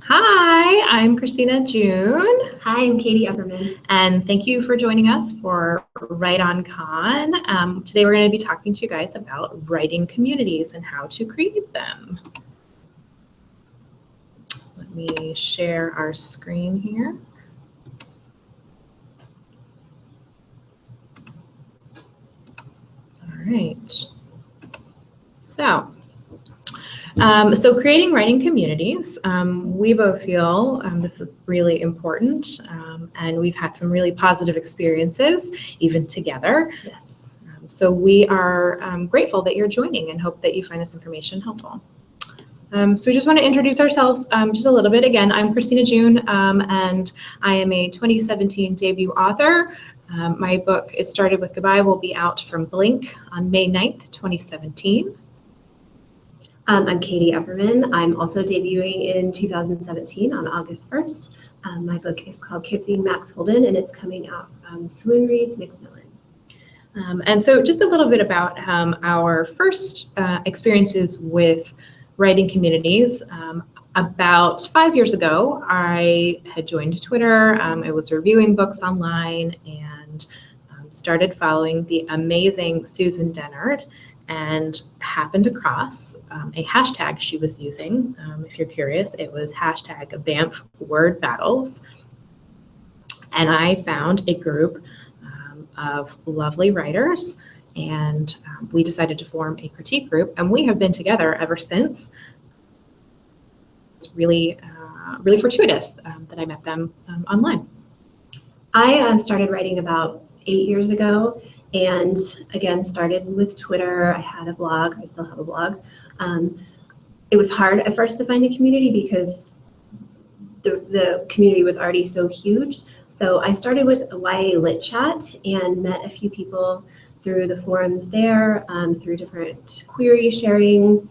Hi, I'm Christina June. Hi, I'm Katie Upperman. And thank you for joining us for WriteOnCon. Today we're going to be talking to you guys about writing communities and how to create them. Let me share our screen here. All right. So creating writing communities, we both feel this is really important, and we've had some really positive experiences even together. Yes. So we are grateful that you're joining and hope that you find this information helpful. So we just want to introduce ourselves just a little bit. Again, I'm Christina June, and I am a 2017 debut author. My book, It Started With Goodbye, will be out from Blink on May 9th, 2017. I'm Katie Upperman. I'm also debuting in 2017 on August 1st. My book is called Kissing Max Holden, and it's coming out from Swoon Reads Macmillan. And so just a little bit about our first experiences with writing communities. About 5 years ago, I had joined Twitter. I was reviewing books online and started following the amazing Susan Dennard, and happened across a hashtag she was using. If you're curious, it was hashtag Banff Word Battles. And I found a group of lovely writers, and we decided to form a critique group, and we have been together ever since. It's really fortuitous that I met them online. I started writing about 8 years ago, and again, started with Twitter. I had a blog. I still have a blog. It was hard at first to find a community because the community was already so huge. So I started with a YA Lit Chat and met a few people through the forums there, through different query sharing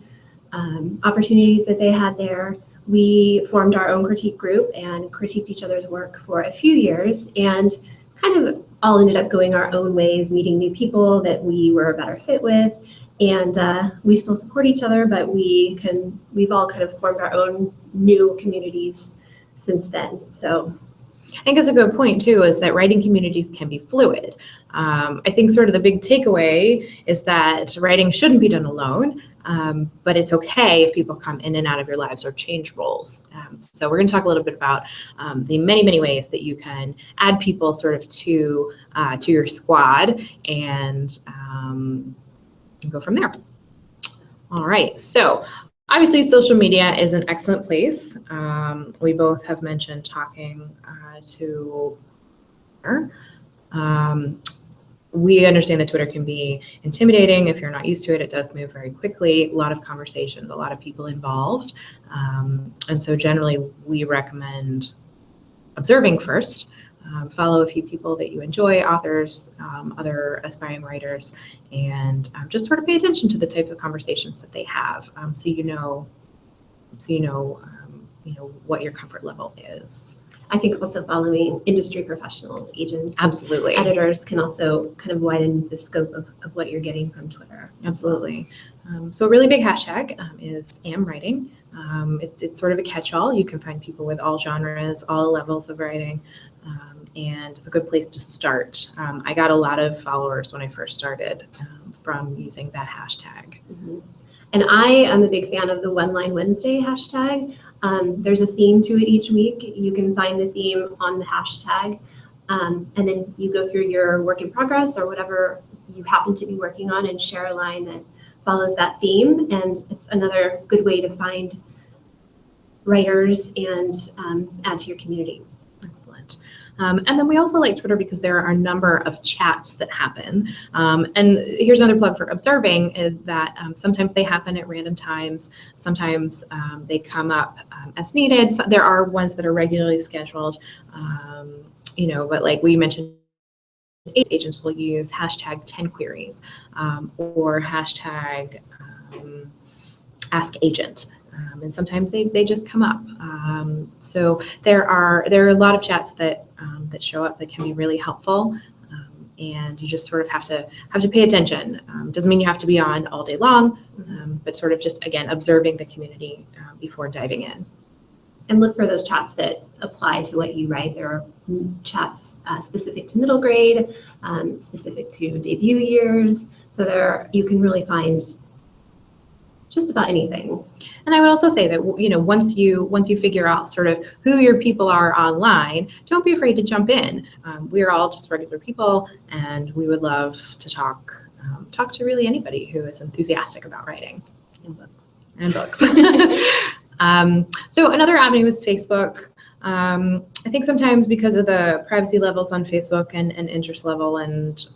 opportunities that they had there. We formed our own critique group and critiqued each other's work for a few years, and kind of all ended up going our own ways, meeting new people that we were a better fit with. And we still support each other, but we've all kind of formed our own new communities since then. So I think it's a good point too, is that writing communities can be fluid. I think sort of the big takeaway is that writing shouldn't be done alone, but it's okay if people come in and out of your lives or change roles. So we're going to talk a little bit about the many ways that you can add people sort of to your squad and go from there. All right, so obviously social media is an excellent place. We both have mentioned talking to her. We understand that Twitter can be intimidating if you're not used to it. It does move very quickly, a lot of conversations, a lot of people involved. And so generally we recommend observing first. Follow a few people that you enjoy, authors, other aspiring writers, and just sort of pay attention to the types of conversations that they have, so you know what your comfort level is. I think also following industry professionals, agents, absolutely, editors can also kind of widen the scope of what you're getting from Twitter. Absolutely. So a really big hashtag is #amwriting. It's sort of a catch-all. You can find people with all genres, all levels of writing, and it's a good place to start. I got a lot of followers when I first started from using that hashtag. Mm-hmm. And I am a big fan of the One Line Wednesday hashtag. There's a theme to it each week. You can find the theme on the hashtag, and then you go through your work in progress or whatever you happen to be working on and share a line that follows that theme. And it's another good way to find writers and add to your community. Excellent. And then we also like Twitter because there are a number of chats that happen. And here's another plug for observing, is that sometimes they happen at random times. Sometimes they come up as needed. So there are ones that are regularly scheduled, but like we mentioned, agents will use hashtag 10queries or hashtag askagent. And sometimes they just come up. So there are a lot of chats that show up that can be really helpful, and you just sort of have to pay attention. Doesn't mean you have to be on all day long, but sort of just again observing the community before diving in. And look for those chats that apply to what you write. There are chats specific to middle grade, specific to debut years. So you can really find just about anything. And I would also say that, once you figure out sort of who your people are online, don't be afraid to jump in. We're all just regular people, and we would love to talk to really anybody who is enthusiastic about writing. And books. So another avenue is Facebook. I think sometimes because of the privacy levels on Facebook and interest level and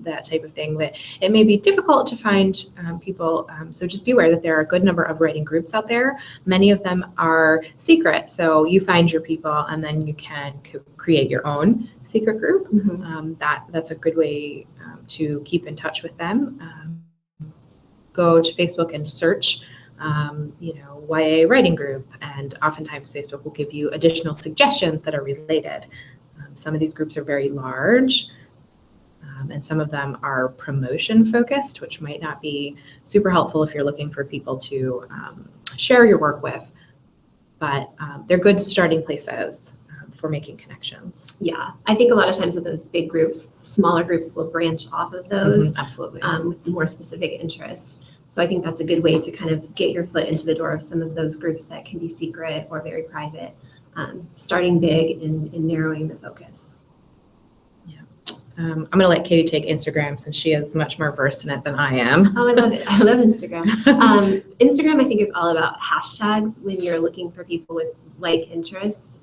that type of thing, that it may be difficult to find people. So just be aware that there are a good number of writing groups out there. Many of them are secret. So you find your people and then you can create your own secret group. Mm-hmm. That's a good way to keep in touch with them. Go to Facebook and search YA writing group, and oftentimes Facebook will give you additional suggestions that are related. Some of these groups are very large, and some of them are promotion focused, which might not be super helpful if you're looking for people to share your work with, but they're good starting places for making connections. Yeah, I think a lot of times with those big groups, smaller groups will branch off of those. Mm-hmm, absolutely. With more specific interests. So I think that's a good way to kind of get your foot into the door of some of those groups that can be secret or very private, starting big and narrowing the focus. Yeah. I'm going to let Katie take Instagram since she is much more versed in it than I am. Oh, I love it. I love Instagram. Instagram, I think, is all about hashtags when you're looking for people with like interests.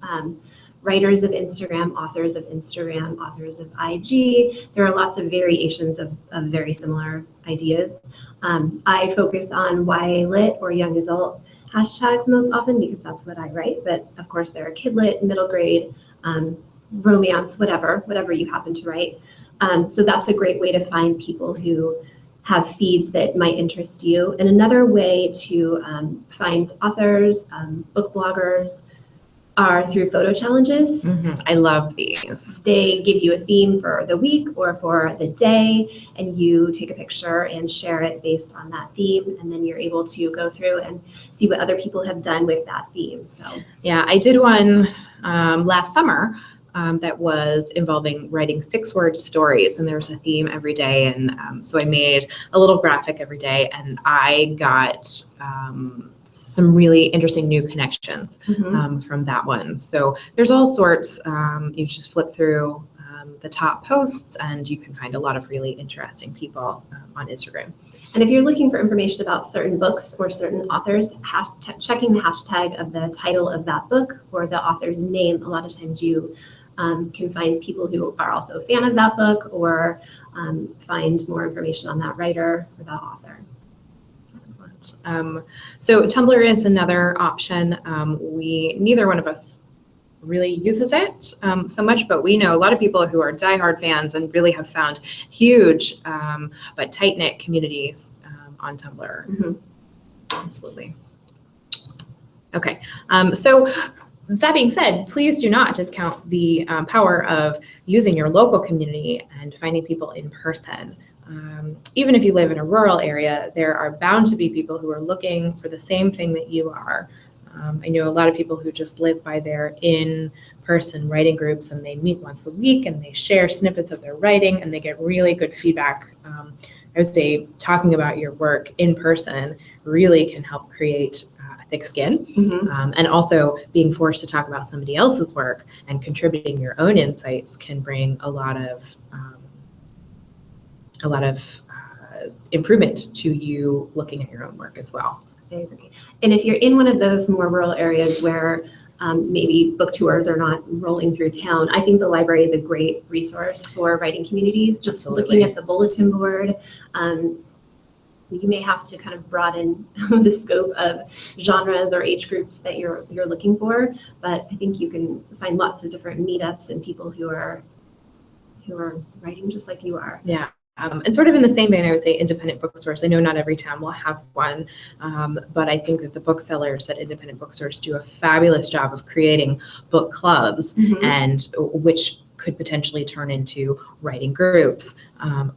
Writers of Instagram, authors of Instagram, authors of IG. There are lots of variations of very similar ideas. I focus on YA lit or young adult hashtags most often because that's what I write. But of course, there are kid lit, middle grade, romance, whatever you happen to write. So that's a great way to find people who have feeds that might interest you. And another way to find authors, book bloggers, are through photo challenges. Mm-hmm. I love these. They give you a theme for the week or for the day, and you take a picture and share it based on that theme, and then you're able to go through and see what other people have done with that theme. So yeah, I did one last summer that was involving writing 6-word stories, and there was a theme every day, and so I made a little graphic every day, and I got some really interesting new connections from that one. So there's all sorts. You just flip through the top posts and you can find a lot of really interesting people on Instagram. And if you're looking for information about certain books or certain authors, checking the hashtag of the title of that book or the author's name, a lot of times you can find people who are also a fan of that book or find more information on that writer or that author. So Tumblr is another option. Neither one of us really uses it so much, but we know a lot of people who are diehard fans and really have found huge but tight-knit communities on Tumblr. Mm-hmm. Absolutely. Okay, so that being said, please do not discount the power of using your local community and finding people in person. Even if you live in a rural area, there are bound to be people who are looking for the same thing that you are. I know a lot of people who just live by their in-person writing groups, and they meet once a week and they share snippets of their writing and they get really good feedback. I would say talking about your work in person really can help create thick skin. Mm-hmm. And also being forced to talk about somebody else's work and contributing your own insights can bring a lot of improvement to you looking at your own work as well. I agree. And if you're in one of those more rural areas where maybe book tours are not rolling through town, I think the library is a great resource for writing communities. Just Absolutely. Looking at the bulletin board, you may have to kind of broaden the scope of genres or age groups that you're looking for, but I think you can find lots of different meetups and people who are writing just like you are. Yeah. And sort of in the same vein, I would say independent bookstores. I know not every town will have one, but I think that the booksellers at independent bookstores do a fabulous job of creating book clubs, Mm-hmm. and which could potentially turn into writing groups,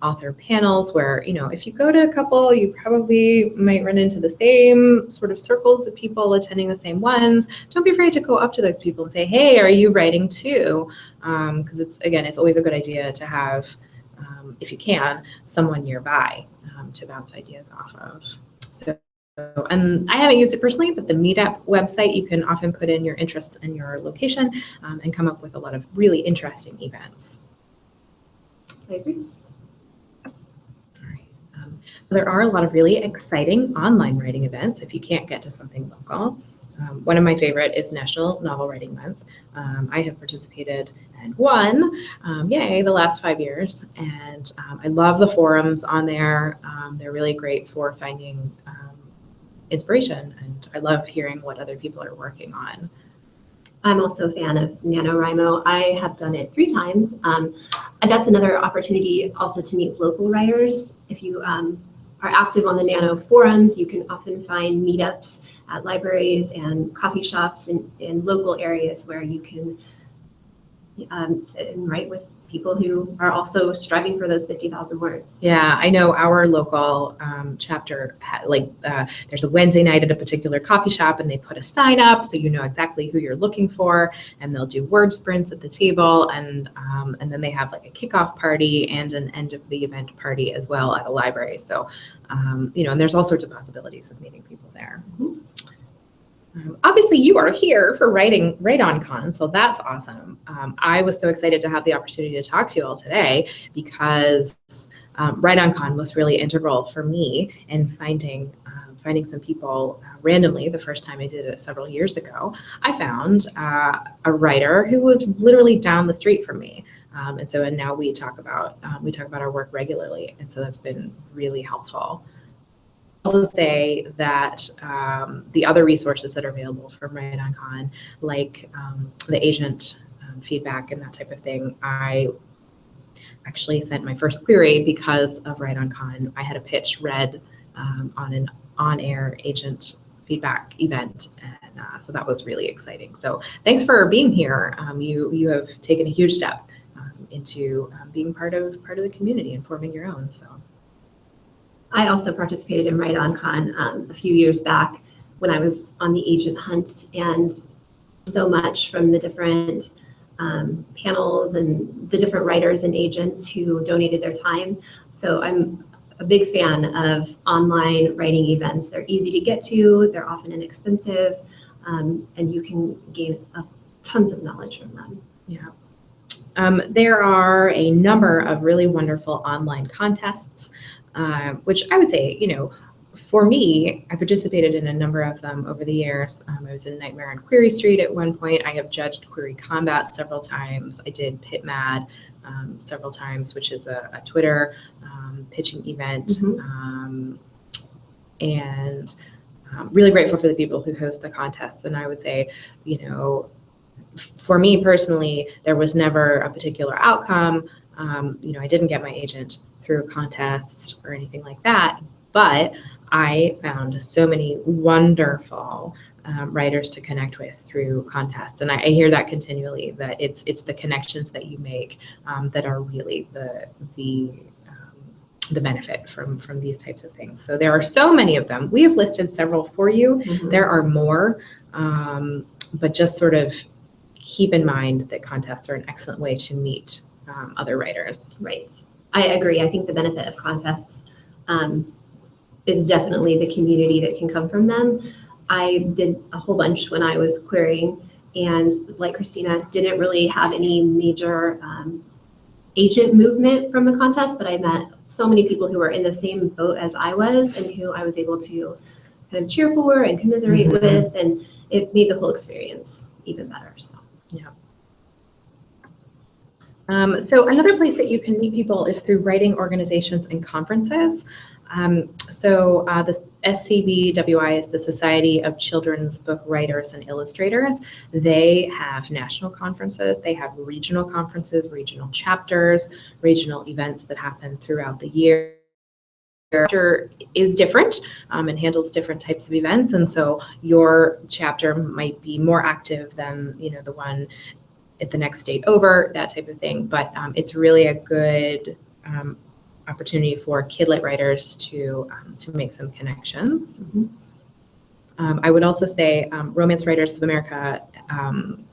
author panels where, if you go to a couple, you probably might run into the same sort of circles of people attending the same ones. Don't be afraid to go up to those people and say, hey, are you writing too? Because it's always a good idea to have, if you can, someone nearby to bounce ideas off of. And I haven't used it personally, but the Meetup website, you can often put in your interests and your location and come up with a lot of really interesting events. I agree. All right. There are a lot of really exciting online writing events if you can't get to something local. One of my favorite is National Novel Writing Month. I have participated and won, yay, the last 5 years. And I love the forums on there. They're really great for finding inspiration, and I love hearing what other people are working on. I'm also a fan of NaNoWriMo. I have done it 3 times. That's another opportunity also to meet local writers. If you are active on the Nano forums, you can often find meetups at libraries and coffee shops in local areas where you can sit and write with people who are also striving for those 50,000 words. Yeah, I know our local chapter, there's a Wednesday night at a particular coffee shop and they put a sign up so you know exactly who you're looking for, and they'll do word sprints at the table, and then they have like a kickoff party and an end of the event party as well at a library. So, and there's all sorts of possibilities of meeting people there. Mm-hmm. Obviously, you are here for WriteOnCon, so that's awesome. I was so excited to have the opportunity to talk to you all today because WriteOnCon was really integral for me in finding some people randomly. The first time I did it several years ago, I found a writer who was literally down the street from me, and now we talk about our work regularly, and so that's been really helpful. Also say that the other resources that are available from WriteOnCon, like the agent feedback and that type of thing, I actually sent my first query because of WriteOnCon. I had a pitch read on an on-air agent feedback event, and so that was really exciting. So thanks for being here. You have taken a huge step into being part of the community and forming your own. So. I also participated in WriteOnCon a few years back when I was on the agent hunt, and so much from the different panels and the different writers and agents who donated their time. So I'm a big fan of online writing events. They're easy to get to, they're often inexpensive, and you can gain tons of knowledge from them. Yeah. There are a number of really wonderful online contests, which I would say, for me, I participated in a number of them over the years. I was in Nightmare on Query Street at one point. I have judged Query Combat several times. I did Pit Mad several times, which is a Twitter pitching event. Mm-hmm. And really grateful for the people who host the contests. And I would say, for me personally, there was never a particular outcome. I didn't get my agent through a contest or anything like that, but I found so many wonderful writers to connect with through contests, and I hear that continually, that it's the connections that you make that are really the benefit from these types of things. So there are so many of them. We have listed several for you. Mm-hmm. There are more, but just sort of keep in mind that contests are an excellent way to meet other writers. Right. I agree. I think the benefit of contests is definitely the community that can come from them. I did a whole bunch when I was querying, and like Christina, didn't really have any major agent movement from the contest, but I met so many people who were in the same boat as I was and who I was able to kind of cheer for and commiserate mm-hmm. with, and it made the whole experience even better. So yeah. So another place that you can meet people is through writing organizations and conferences. The SCBWI is the Society of Children's Book Writers and Illustrators. They have national conferences, they have regional conferences, regional chapters, regional events that happen throughout the year. Chapter is different and handles different types of events, and so your chapter might be more active than the one at the next state over, that type of thing. But it's really a good opportunity for kidlit writers to make some connections. Mm-hmm. I would also say Romance Writers of America,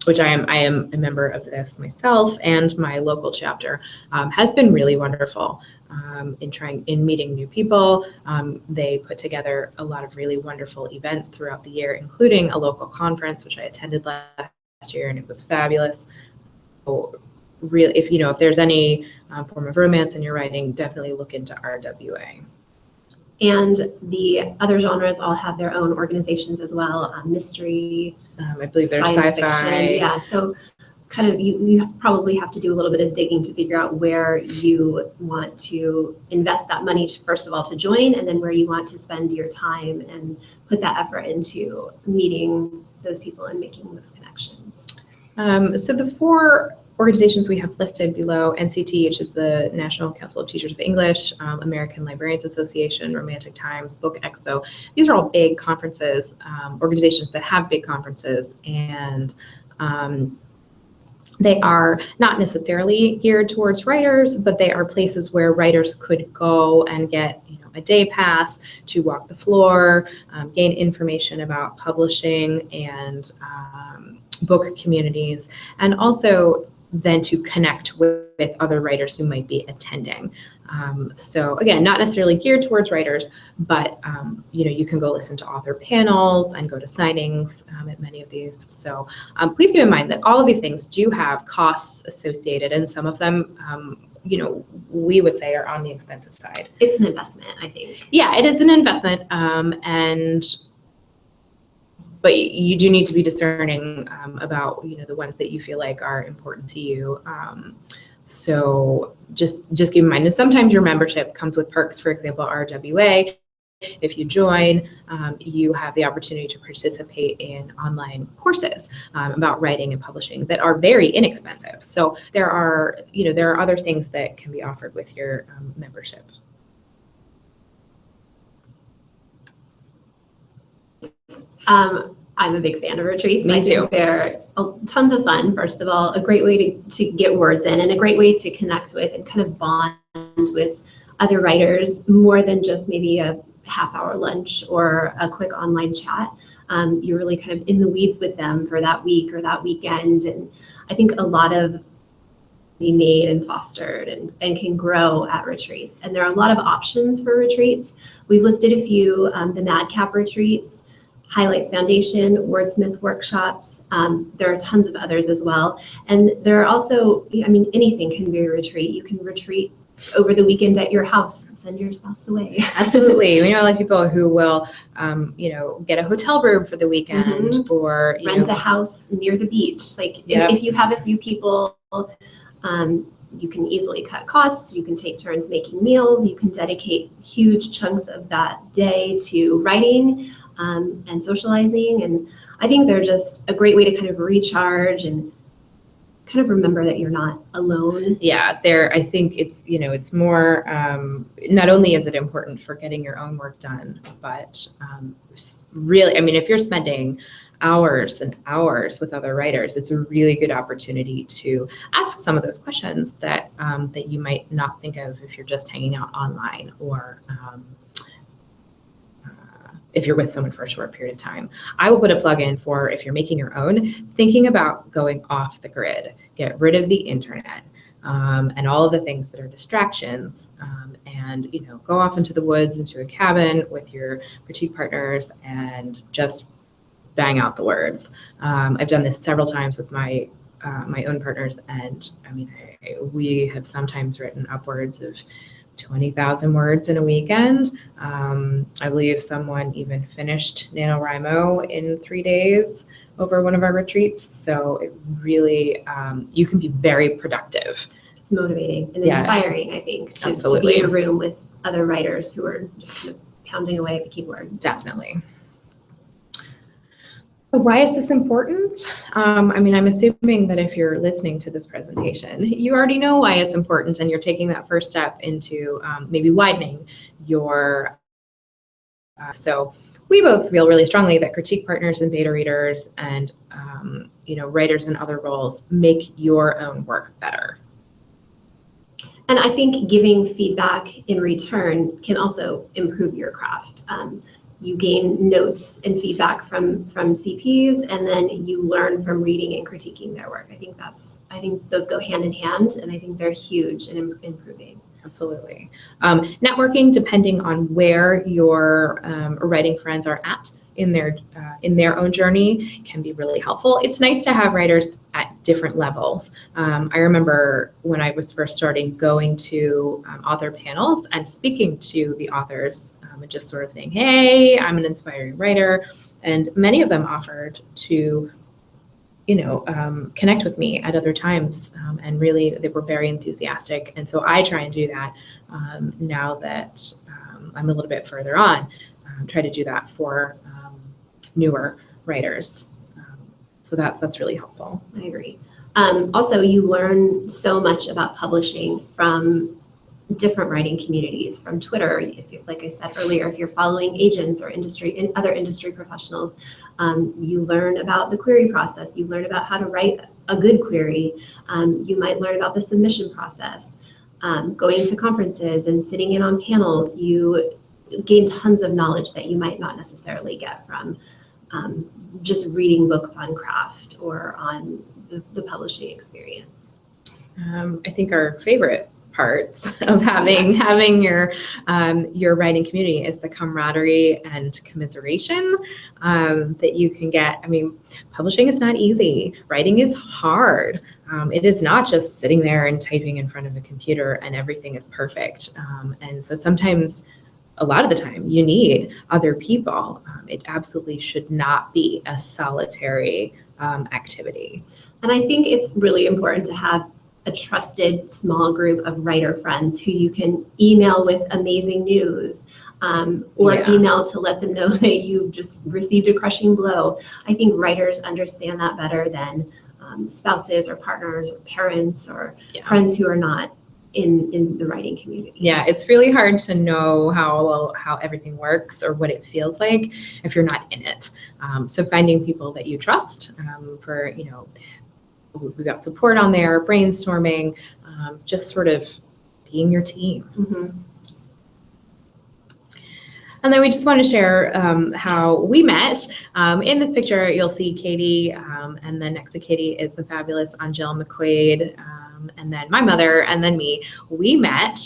which I am a member of this myself, and my local chapter has been really wonderful in meeting new people. They put together a lot of really wonderful events throughout the year, including a local conference, which I attended last year, and it was fabulous. So really, if there's any form of romance in your writing, definitely look into RWA. And the other genres all have their own organizations as well. Mystery, I believe there's science sci-fi. fiction. Yeah, so kind of you probably have to do a little bit of digging to figure out where you want to invest that money, first of all, to join, and then where you want to spend your time and put that effort into meeting those people and making those connections. So the 4 organizations we have listed below: NCT, which is the National Council of Teachers of English, American Librarians Association, Romantic Times, Book Expo. These are all big conferences, organizations that have big conferences, and they are not necessarily geared towards writers, but they are places where writers could go and get a day pass to walk the floor, gain information about publishing and book communities, and also then to connect with other writers who might be attending. So again, not necessarily geared towards writers, but you can go listen to author panels and go to signings at many of these. So please keep in mind that all of these things do have costs associated, and some of them we would say are on the expensive side. It's an investment, I think. Yeah, it is an investment, but you do need to be discerning about the ones that you feel like are important to you. So just keep in mind, and sometimes your membership comes with perks. For example, RWA, if you join, you have the opportunity to participate in online courses about writing and publishing that are very inexpensive. So there are other things that can be offered with your membership. I'm a big fan of retreats. Me too. They're tons of fun, first of all, a great way to get words in, and a great way to connect with and kind of bond with other writers more than just maybe a half-hour lunch or a quick online chat. You're really kind of in the weeds with them for that week or that weekend. And I think a lot of be made and fostered and can grow at retreats. And there are a lot of options for retreats. We've listed a few, the Madcap retreats, Highlights Foundation, Wordsmith workshops. There are tons of others as well. And there are also, anything can be a retreat. You can retreat over the weekend at your house, send your spouse away. Absolutely. We know a lot of people who will, get a hotel room for the weekend, Mm-hmm. or rent a house near the beach. If you have a few people, you can easily cut costs. You can take turns making meals. You can dedicate huge chunks of that day to writing and socializing. And I think they're just a great way to kind of recharge and kind of remember that you're not alone. Yeah, I think it's more, not only is it important for getting your own work done, but really, if you're spending hours and hours with other writers, it's a really good opportunity to ask some of those questions that you might not think of if you're just hanging out online, or if you're with someone for a short period of time. I will put a plug in for, if you're making your own, thinking about going off the grid, get rid of the internet and all of the things that are distractions, and go off into the woods, into a cabin with your critique partners, and just bang out the words. I've done this several times with my own partners, and we have sometimes written upwards of 20,000 words in a weekend. I believe someone even finished NaNoWriMo in 3 days over one of our retreats. So it really, you can be very productive. It's motivating and inspiring, I think, to be in a room with other writers who are just kind of pounding away at the keyboard. Definitely. Why is this important? I'm assuming that if you're listening to this presentation, you already know why it's important, and you're taking that first step into maybe widening your. So we both feel really strongly that critique partners and beta readers and writers in other roles make your own work better. And I think giving feedback in return can also improve your craft. You gain notes and feedback from CPs, and then you learn from reading and critiquing their work. I think those go hand in hand, and I think they're huge in improving. Absolutely. Networking, depending on where your writing friends are at in their own journey, can be really helpful. It's nice to have writers at different levels. I remember when I was first starting going to author panels and speaking to the authors and just sort of saying, hey, I'm an inspiring writer. And many of them offered to connect with me at other times. And really, they were very enthusiastic. And so I try and do that now that I'm a little bit further on, try to do that for newer writers. So that's really helpful. I agree. Also, you learn so much about publishing from different writing communities, from Twitter. Like I said earlier, if you're following agents or other industry professionals, you learn about the query process. You learn about how to write a good query. You might learn about the submission process. Going to conferences and sitting in on panels, you gain tons of knowledge that you might not necessarily get from just reading books on craft or on the publishing experience. I think our favorite parts of having your writing community is the camaraderie and commiseration that you can get. I mean, publishing is not easy. Writing is hard. It is not just sitting there and typing in front of a computer and everything is perfect. And so sometimes, a lot of the time, you need other people. It absolutely should not be a solitary activity. And I think it's really important to have a trusted small group of writer friends who you can email with amazing news or email to let them know that you just received a crushing blow. I think writers understand that better than spouses or partners or parents or friends who are not in the writing community. Yeah, it's really hard to know how everything works or what it feels like if you're not in it. So finding people that you trust for, we've got support on there, brainstorming, just sort of being your team. Mm-hmm. And then we just want to share how we met. In this picture, you'll see Katie, and then next to Katie is the fabulous Angel McQuaid, and then my mother, and then me. We met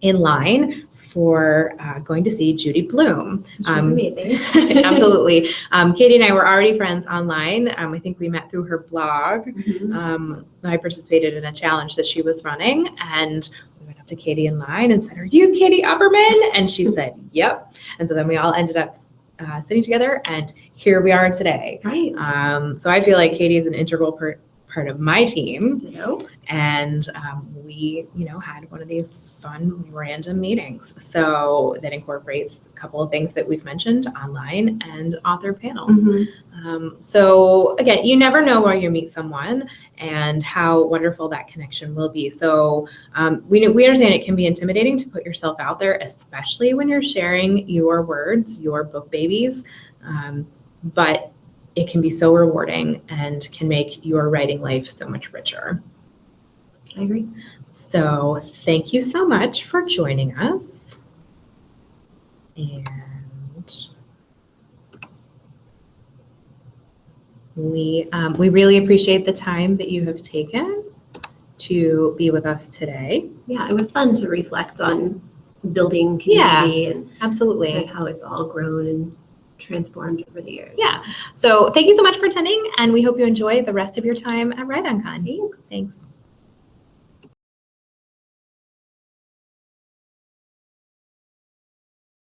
in line for going to see Judy Blume. Which was amazing. Absolutely. Katie and I were already friends online. I think we met through her blog. Mm-hmm. I participated in a challenge that she was running, and we went up to Katie in line and said, "Are you Katie Upperman?" And she said, "Yep." And so then we all ended up sitting together, and here we are today. Right. So I feel like Katie is an integral part of my team. Ditto. And we, had one of these fun random meetings. So that incorporates a couple of things that we've mentioned, online and author panels. Mm-hmm. So again, you never know where you meet someone and how wonderful that connection will be. So we understand it can be intimidating to put yourself out there, especially when you're sharing your words, your book babies. But it can be so rewarding and can make your writing life so much richer. I agree. So thank you so much for joining us. And we really appreciate the time that you have taken to be with us today. Yeah, it was fun to reflect on building community and absolutely how it's all grown and transformed over the years. Yeah. So thank you so much for attending, and we hope you enjoy the rest of your time at WriteOnCon. Thanks. Thanks.